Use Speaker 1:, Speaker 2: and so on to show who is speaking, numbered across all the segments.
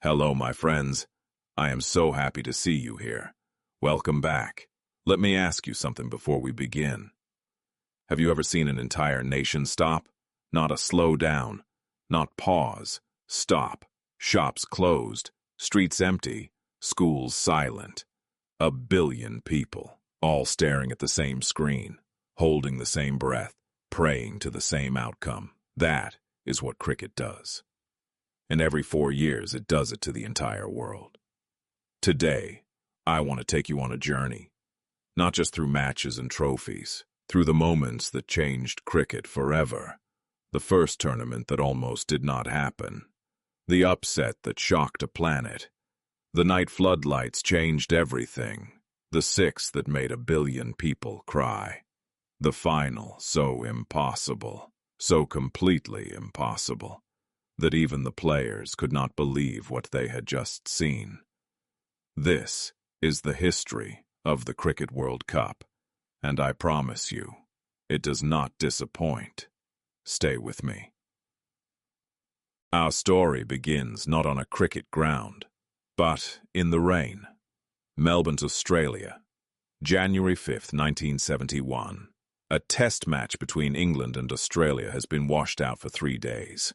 Speaker 1: Hello, my friends. I am so happy to see you here. Welcome back. Let me ask you something before we begin. Have you ever seen an entire nation stop? Not a slow down, not pause, stop. Shops closed, streets empty, schools silent. 1 billion people, all staring at the same screen, holding the same breath, praying to the same outcome. That is what cricket does. And every 4 years, it does it to the entire world. Today, I want to take you on a journey, not just through matches and trophies, through the moments that changed cricket forever. The first tournament that almost did not happen. The upset that shocked a planet. The night floodlights changed everything. The six that made 1 billion people cry. The final so impossible, so completely impossible, that even the players could not believe what they had just seen. This is the history of the Cricket World Cup, and I promise you, it does not disappoint. Stay with me. Our story begins not on a cricket ground, but in the rain. Melbourne, Australia, January 5th, 1971. A test match between England and Australia has been washed out for 3 days.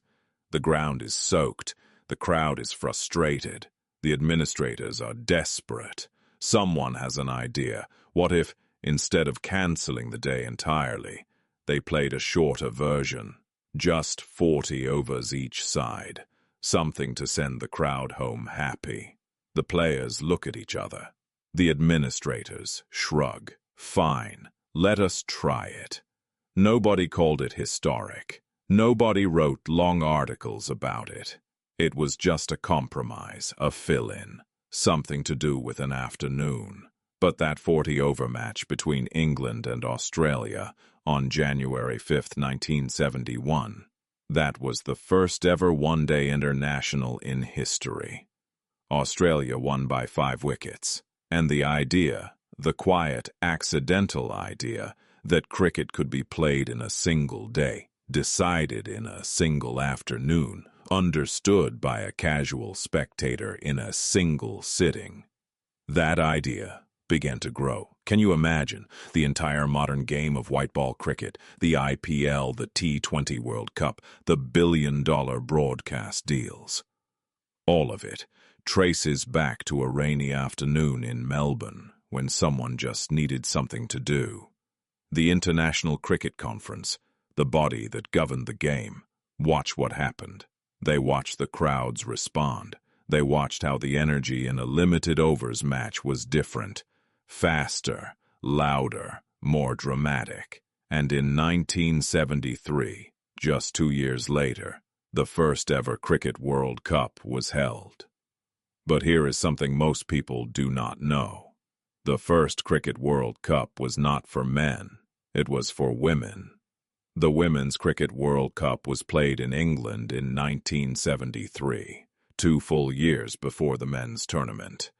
Speaker 1: The ground is soaked, the crowd is frustrated, the administrators are desperate. Someone has an idea. What if, instead of cancelling the day entirely, they played a shorter version? Just 40 overs each side. Something to send the crowd home happy. The players look at each other. The administrators shrug. Fine, let us try it. Nobody called it historic. Nobody wrote long articles about it. It was just a compromise, a fill-in, something to do with an afternoon. But that 40-over match between England and Australia on January 5th, 1971, that was the first ever one-day international in history. Australia won by 5 wickets, and the idea, the quiet, accidental idea, that cricket could be played in a single day, decided in a single afternoon, understood by a casual spectator in a single sitting. That idea began to grow. Can you imagine the entire modern game of white ball cricket, the IPL, the T20 World Cup, the billion-dollar broadcast deals? All of it traces back to a rainy afternoon in Melbourne when someone just needed something to do. The International Cricket Conference, the body that governed the game, watched what happened. They watched the crowds respond. They watched how the energy in a limited overs match was different, faster, louder, more dramatic. And in 1973, just 2 years later, the first ever Cricket World Cup was held. But here is something most people do not know. The first Cricket World Cup was not for men. It was for women. The Women's Cricket World Cup was played in England in 1973, 2 full years before the men's tournament.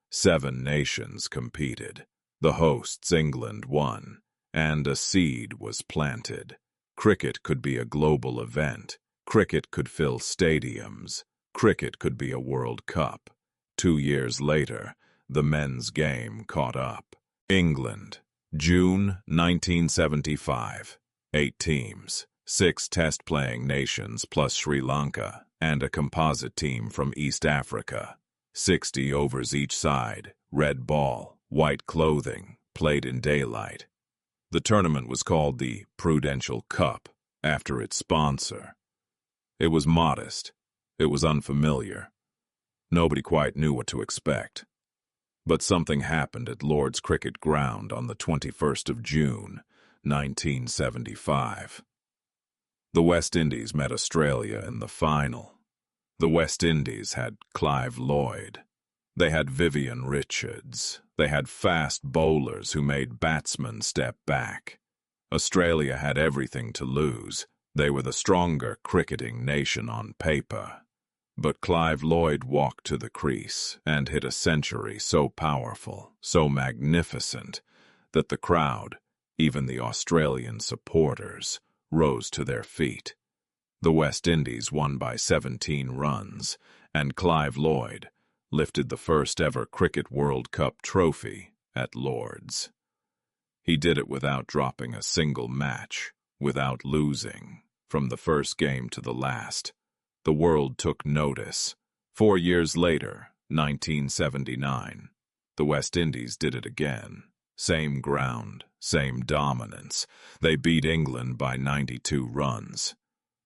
Speaker 1: 7 nations competed. The hosts, England, won, and a seed was planted. Cricket could be a global event. Cricket could fill stadiums. Cricket could be a World Cup. 2 years later, the men's game caught up. England, June 1975. 8 teams, 6 test-playing nations plus Sri Lanka, and a composite team from East Africa. 60 overs each side, red ball, white clothing, played in daylight. The tournament was called the Prudential Cup, after its sponsor. It was modest. It was unfamiliar. Nobody quite knew what to expect. But something happened at Lord's Cricket Ground on the 21st of June, 1975. The West Indies met Australia in the final. The West Indies had Clive Lloyd. They had Vivian Richards. They had fast bowlers who made batsmen step back. Australia had everything to lose. They were the stronger cricketing nation on paper. But Clive Lloyd walked to the crease and hit a century so powerful, so magnificent, that the crowd, even the Australian supporters, rose to their feet. The West Indies won by 17 runs, and Clive Lloyd lifted the first-ever Cricket World Cup trophy at Lord's. He did it without dropping a single match, without losing, from the first game to the last. The world took notice. 4 years later, 1979, the West Indies did it again. Same ground, same dominance. They beat England by 92 runs.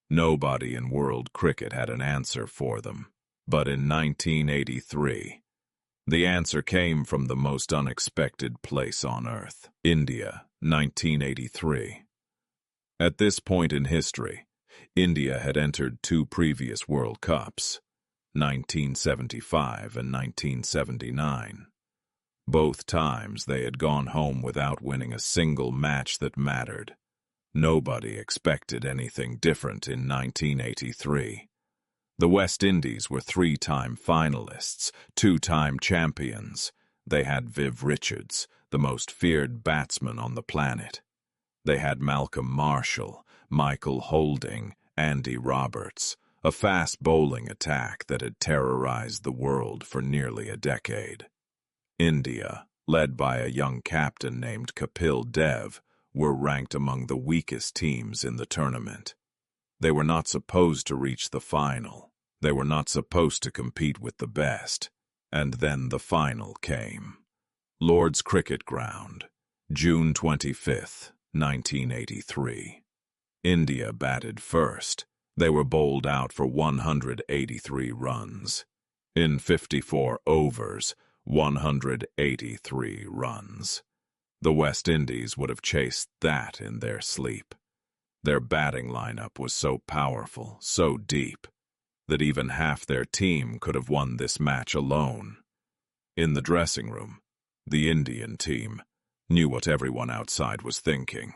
Speaker 1: Nobody in world cricket had an answer for them. But in 1983, the answer came from the most unexpected place on earth. India, 1983. At this point in history, India had entered 2 previous World Cups, 1975 and 1979. Both times they had gone home without winning a single match that mattered. Nobody expected anything different in 1983. The West Indies were 3-time finalists, 2-time champions. They had Viv Richards, the most feared batsman on the planet. They had Malcolm Marshall, Michael Holding, Andy Roberts, a fast bowling attack that had terrorized the world for nearly a decade. India, led by a young captain named Kapil Dev, were ranked among the weakest teams in the tournament. They were not supposed to reach the final. They were not supposed to compete with the best. And then the final came. Lord's Cricket Ground, June 25th, 1983. India batted first. They were bowled out for 183 runs. In 54 overs, 183 runs. The West Indies would have chased that in their sleep. Their batting lineup was so powerful, so deep, that even half their team could have won this match alone. In the dressing room, the Indian team knew what everyone outside was thinking.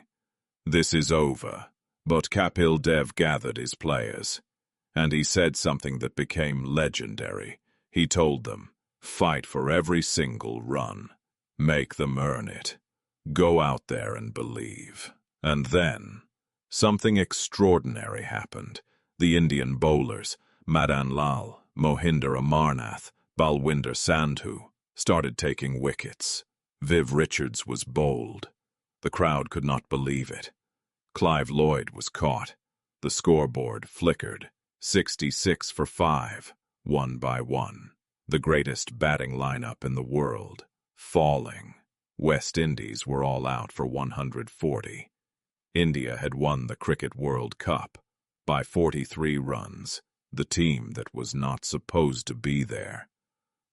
Speaker 1: This is over, but Kapil Dev gathered his players, and he said something that became legendary. He told them, "Fight for every single run. Make them earn it. Go out there and believe." And then, something extraordinary happened. The Indian bowlers, Madan Lal, Mohinder Amarnath, Balwinder Sandhu, started taking wickets. Viv Richards was bowled. The crowd could not believe it. Clive Lloyd was caught. The scoreboard flickered. 66 for 5, 1 by 1. The greatest batting lineup in the world, falling. West Indies were all out for 140. India had won the Cricket World Cup by 43 runs, the team that was not supposed to be there.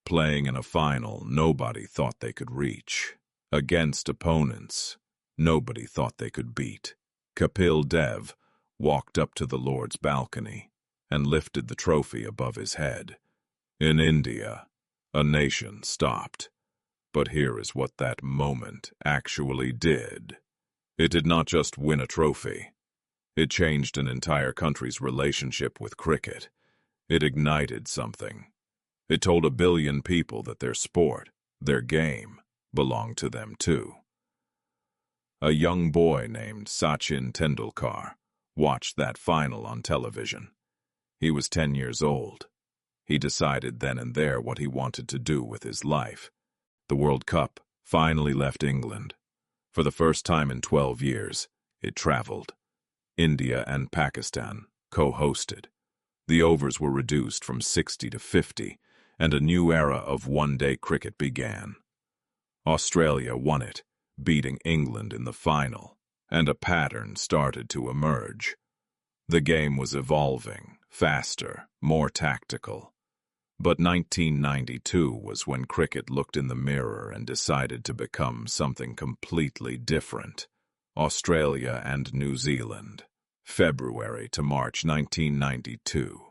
Speaker 1: Playing in a final nobody thought they could reach. Against opponents nobody thought they could beat. Kapil Dev walked up to the Lord's balcony and lifted the trophy above his head. In India, a nation stopped. But here is what that moment actually did. It did not just win a trophy. It changed an entire country's relationship with cricket. It ignited something. It told 1 billion people that their sport, their game, belonged to them too. A young boy named Sachin Tendulkar watched that final on television. He was 10 years old. He decided then and there what he wanted to do with his life. The World Cup finally left England. For the first time in 12 years, it traveled. India and Pakistan co-hosted. The overs were reduced from 60 to 50, and a new era of one-day cricket began. Australia won it, beating England in the final, and a pattern started to emerge. The game was evolving, faster, more tactical. But 1992 was when cricket looked in the mirror and decided to become something completely different. Australia and New Zealand. February to March 1992.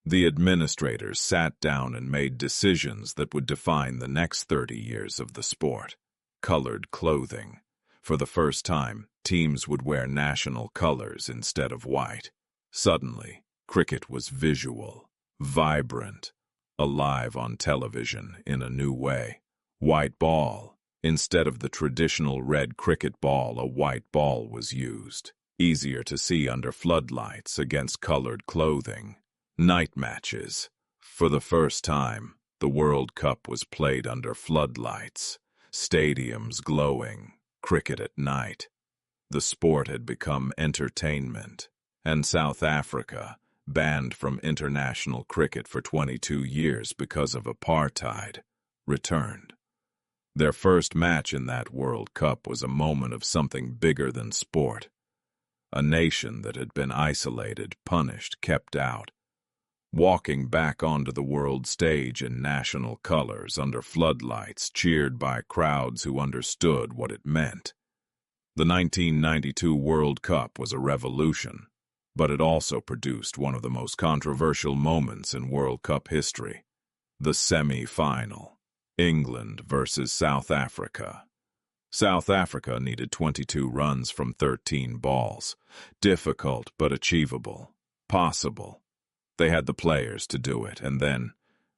Speaker 1: The administrators sat down and made decisions that would define the next 30 years of the sport. Colored clothing. For the first time, teams would wear national colors instead of white. Suddenly, cricket was visual, vibrant, alive on television in a new way. White ball. Instead of the traditional red cricket ball, a white ball was used. Easier to see under floodlights against colored clothing. Night matches. For the first time, the World Cup was played under floodlights, stadiums glowing, cricket at night. The sport had become entertainment, and South Africa, banned from international cricket for 22 years because of apartheid, returned. Their first match in that World Cup was a moment of something bigger than sport. A nation that had been isolated, punished, kept out, walking back onto the world stage in national colors under floodlights, cheered by crowds who understood what it meant. The 1992 World Cup was a revolution, but it also produced one of the most controversial moments in World Cup history: the semi-final, England versus South Africa. South Africa needed 22 runs from 13 balls. Difficult but achievable. Possible. They had the players to do it, and then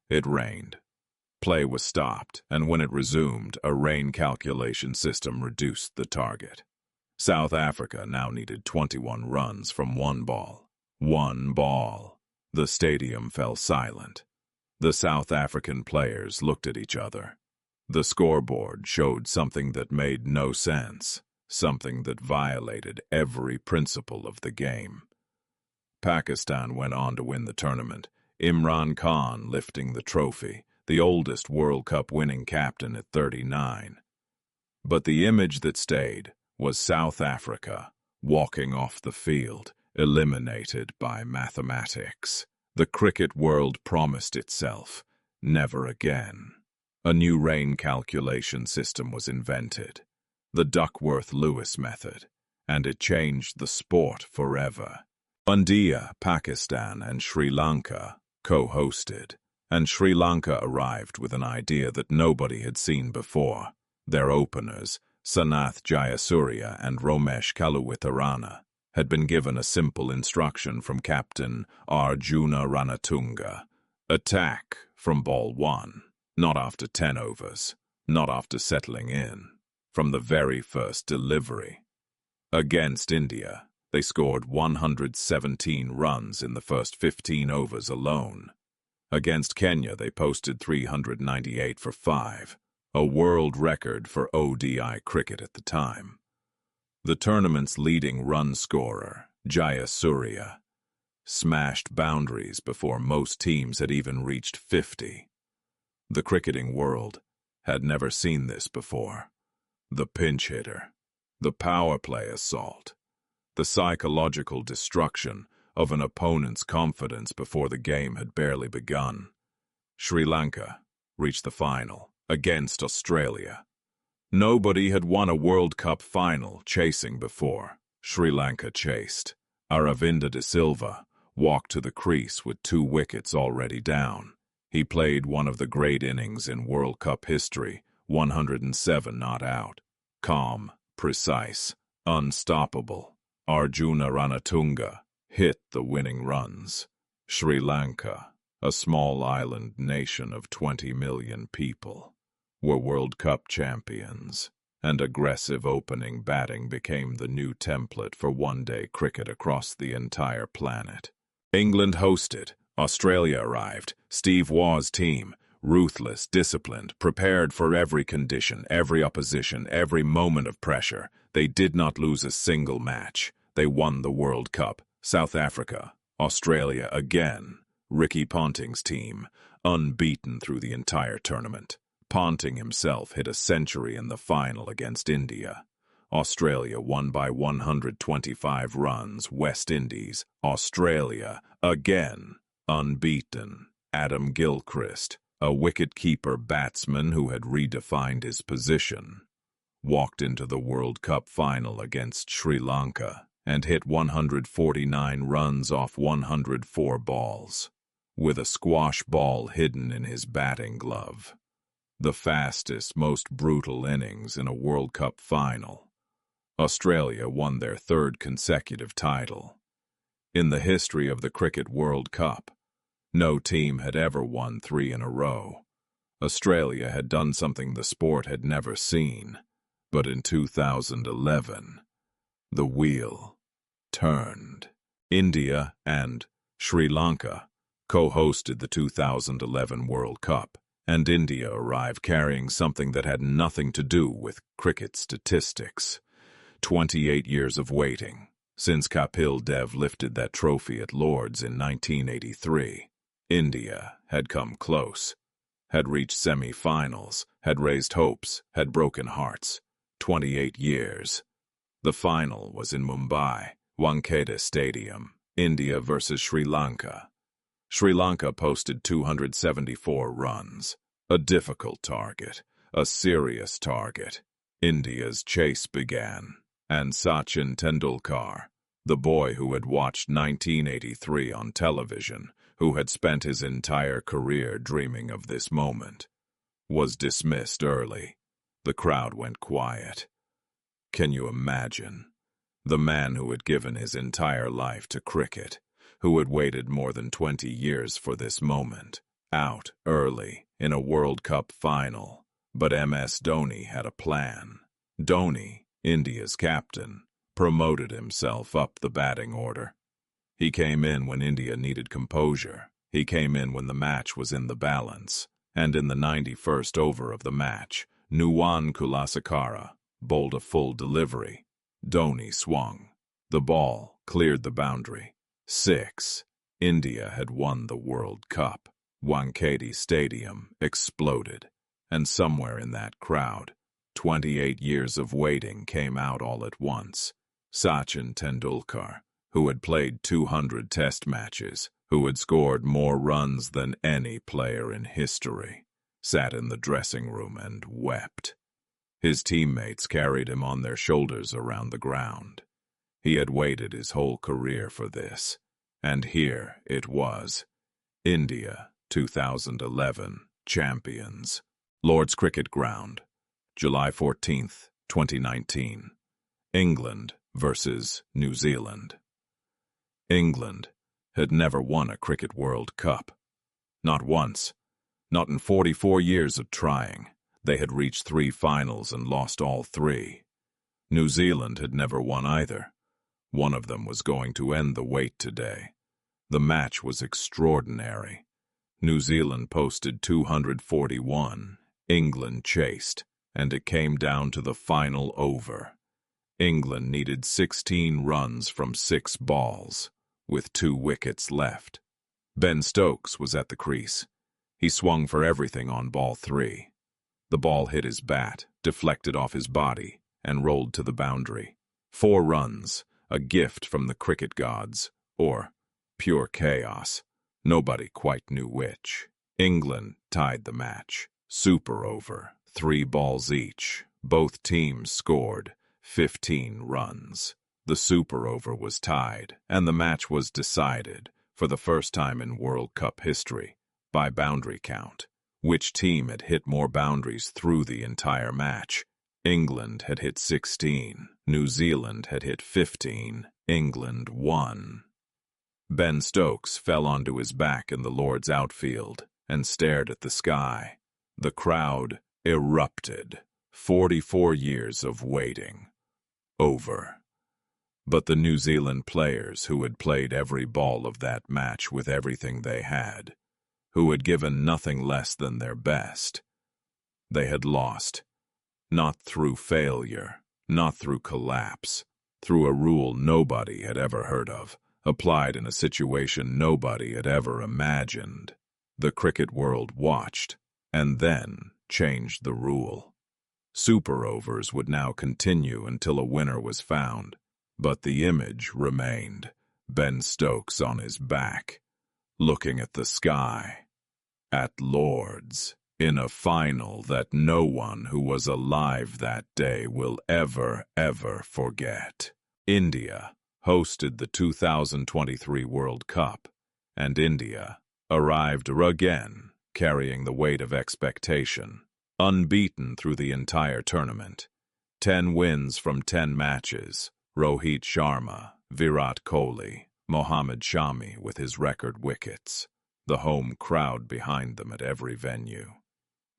Speaker 1: it rained. Play was stopped, and when it resumed, a rain calculation system reduced the target. South Africa now needed 21 runs from one ball. One ball. The stadium fell silent. The South African players looked at each other. The scoreboard showed something that made no sense, something that violated every principle of the game. Pakistan went on to win the tournament, Imran Khan lifting the trophy, the oldest World Cup winning captain at 39. But the image that stayed was South Africa, walking off the field, eliminated by mathematics. The cricket world promised itself, never again. A new rain calculation system was invented, the Duckworth-Lewis method, and it changed the sport forever. India, Pakistan, and Sri Lanka co-hosted, and Sri Lanka arrived with an idea that nobody had seen before. Their openers, Sanath Jayasuriya and Romesh Kaluwitharana, had been given a simple instruction from Captain Arjuna Ranatunga: attack from ball 1, not after 10 overs, not after settling in, from the very first delivery. Against India, they scored 117 runs in the first 15 overs alone. Against Kenya, they posted 398 for 5, a world record for ODI cricket at the time. The tournament's leading run scorer, Jayasuriya, smashed boundaries before most teams had even reached 50. The cricketing world had never seen this before. The pinch hitter, the power play assault, the psychological destruction of an opponent's confidence before the game had barely begun. Sri Lanka reached the final against Australia. Nobody had won a World Cup final chasing before. Sri Lanka chased. Aravinda de Silva walked to the crease with 2 wickets already down. He played one of the great innings in World Cup history, 107 not out. Calm, precise, unstoppable. Arjuna Ranatunga hit the winning runs. Sri Lanka, a small island nation of 20 million people, were World Cup champions, and aggressive opening batting became the new template for one-day cricket across the entire planet. England hosted. Australia arrived. Steve Waugh's team, ruthless, disciplined, prepared for every condition, every opposition, every moment of pressure. They did not lose a single match. They won the World Cup. South Africa, Australia again. Ricky Ponting's team, unbeaten through the entire tournament. Ponting himself hit a century in the final against India. Australia won by 125 runs. West Indies, Australia, again, unbeaten. Adam Gilchrist, a wicket-keeper batsman who had redefined his position, walked into the World Cup final against Sri Lanka and hit 149 runs off 104 balls, with a squash ball hidden in his batting glove. The fastest, most brutal innings in a World Cup final. Australia won their 3rd consecutive title. In the history of the Cricket World Cup, no team had ever won 3 in a row. Australia had done something the sport had never seen, but in 2011, the wheel turned. India and Sri Lanka co-hosted the 2011 World Cup, and India arrived carrying something that had nothing to do with cricket statistics. 28 years of waiting, since Kapil Dev lifted that trophy at Lord's in 1983. India had come close, had reached semi-finals, had raised hopes, had broken hearts. 28 years. The final was in Mumbai, Wankhede Stadium, India versus Sri Lanka. Sri Lanka posted 274 runs, a difficult target, a serious target. India's chase began, and Sachin Tendulkar, the boy who had watched 1983 on television, who had spent his entire career dreaming of this moment, was dismissed early. The crowd went quiet. Can you imagine? The man who had given his entire life to cricket, who had waited more than 20 years for this moment, out early in a World Cup final. But MS Dhoni had a plan. Dhoni, India's captain, promoted himself up the batting order. He came in when India needed composure. He came in when the match was in the balance. And in the 91st over of the match, Nuwan Kulasakara bowled a full delivery. Dhoni swung. The ball cleared the boundary. 6. India had won the World Cup. Wankhede Stadium exploded. And somewhere in that crowd, 28 years of waiting came out all at once. Sachin Tendulkar, who had played 200 test matches, who had scored more runs than any player in history, sat in the dressing room and wept. His teammates carried him on their shoulders around the ground. He had waited his whole career for this, and here it was. India, 2011, champions. Lord's Cricket Ground, July 14th, 2019. England versus New Zealand. England had never won a Cricket World Cup. Not once. Not in 44 years of trying. They had reached 3 finals and lost all 3. New Zealand had never won either. One of them was going to end the wait today. The match was extraordinary. New Zealand posted 241. England chased, and it came down to the final over. England needed 16 runs from 6 balls, with 2 wickets left. Ben Stokes was at the crease. He swung for everything on ball 3. The ball hit his bat, deflected off his body, and rolled to the boundary. 4 runs, a gift from the cricket gods, or pure chaos. Nobody quite knew which. England tied the match. Super over, 3 balls each. Both teams scored 15 runs. The super over was tied, and the match was decided, for the first time in World Cup history, by boundary count. Which team had hit more boundaries through the entire match? England had hit 16. New Zealand had hit 15. England won. Ben Stokes fell onto his back in the Lord's outfield and stared at the sky. The crowd erupted. 44 years of waiting. Over. But the New Zealand players who had played every ball of that match with everything they had, who had given nothing less than their best, they had lost. Not through failure, not through collapse, through a rule nobody had ever heard of, applied in a situation nobody had ever imagined. The cricket world watched, and then changed the rule. Super overs would now continue until a winner was found, but the image remained. Ben Stokes on his back, looking at the sky, at Lord's, in a final that no one who was alive that day will ever forget. India hosted the 2023 World Cup, and India arrived again, carrying the weight of expectation, unbeaten through the entire tournament. 10 wins from 10 matches. Rohit Sharma, Virat Kohli, Mohammad Shami with his record wickets. The home crowd behind them at every venue.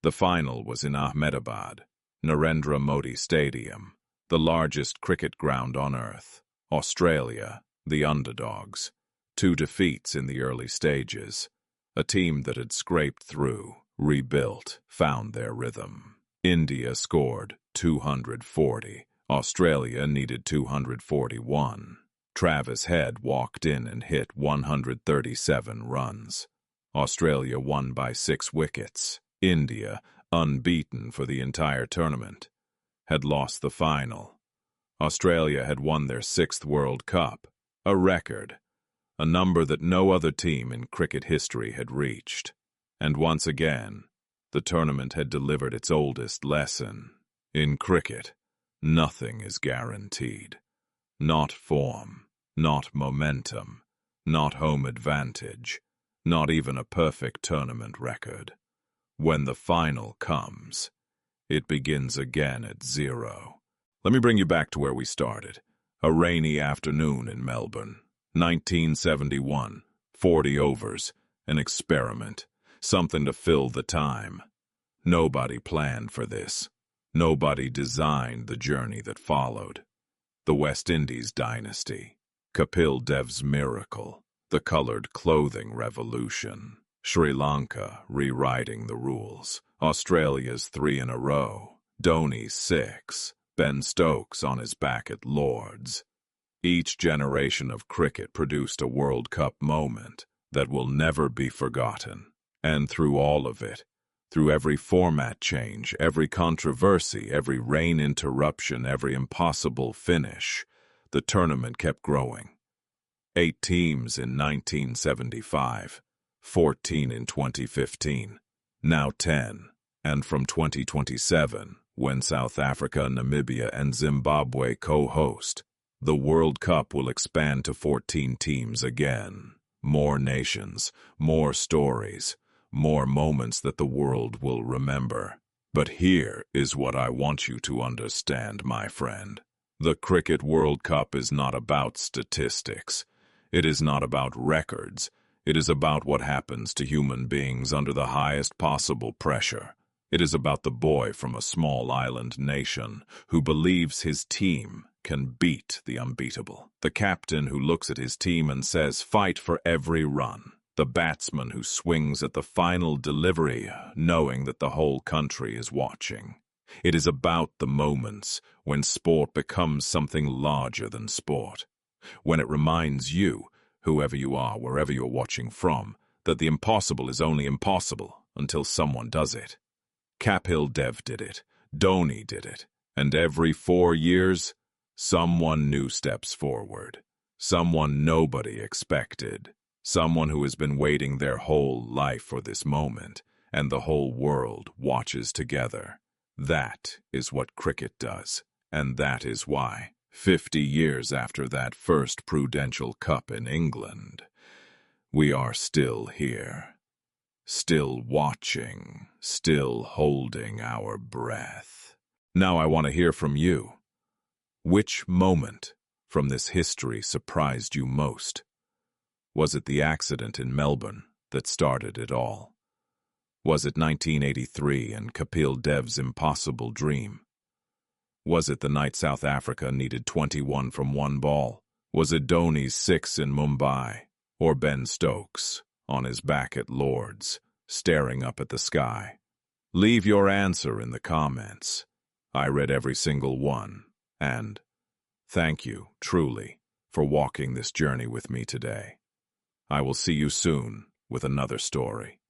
Speaker 1: The final was in Ahmedabad, Narendra Modi Stadium, the largest cricket ground on earth. Australia, the underdogs. 2 defeats in the early stages. A team that had scraped through, rebuilt, found their rhythm. India scored 240. Australia needed 241. Travis Head walked in and hit 137 runs. Australia won by 6 wickets. India, unbeaten for the entire tournament, had lost the final. Australia had won their 6th World Cup, a record, a number that no other team in cricket history had reached. And once again, the tournament had delivered its oldest lesson. In cricket, nothing is guaranteed. Not form, not momentum, not home advantage, not even a perfect tournament record. When the final comes, it begins again at 0. Let me bring you back to where we started. A rainy afternoon in Melbourne, 1971, 40 overs, an experiment, something to fill the time. Nobody planned for this. Nobody designed the journey that followed. The West Indies dynasty, Kapil Dev's miracle, the colored clothing revolution, Sri Lanka rewriting the rules, Australia's 3 in a row, Dhoni's 6, Ben Stokes on his back at Lord's. Each generation of cricket produced a World Cup moment that will never be forgotten. And through all of it, through every format change, every controversy, every rain interruption, every impossible finish, the tournament kept growing. 8 teams in 1975, 14 in 2015, now 10, and from 2027, when South Africa, Namibia, and Zimbabwe co-host, the World Cup will expand to 14 teams again. More nations, more stories, more moments that the world will remember. But here is what I want you to understand, my friend. The Cricket World Cup is not about statistics. It is not about records. It is about what happens to human beings under the highest possible pressure. It is about the boy from a small island nation who believes his team can beat the unbeatable. The captain who looks at his team and says, "Fight for every run." The batsman who swings at the final delivery, knowing that the whole country is watching. It is about the moments when sport becomes something larger than sport. When it reminds you, whoever you are, wherever you're watching from, that the impossible is only impossible until someone does it. Kapil Dev did it, Dhoni did it, and every 4 years, someone new steps forward. Someone nobody expected. Someone who has been waiting their whole life for this moment, and the whole world watches together. That is what cricket does, and that is why, 50 years after that first Prudential Cup in England, we are still here, still watching, still holding our breath. Now I want to hear from you. Which moment from this history surprised you most? Was it the accident in Melbourne that started it all? Was it 1983 and Kapil Dev's impossible dream? Was it the night South Africa needed 21 from 1 ball? Was it Dhoni's 6 in Mumbai? Or Ben Stokes on his back at Lord's, staring up at the sky? Leave your answer in the comments. I read every single one, and thank you, truly, for walking this journey with me today. I will see you soon with another story.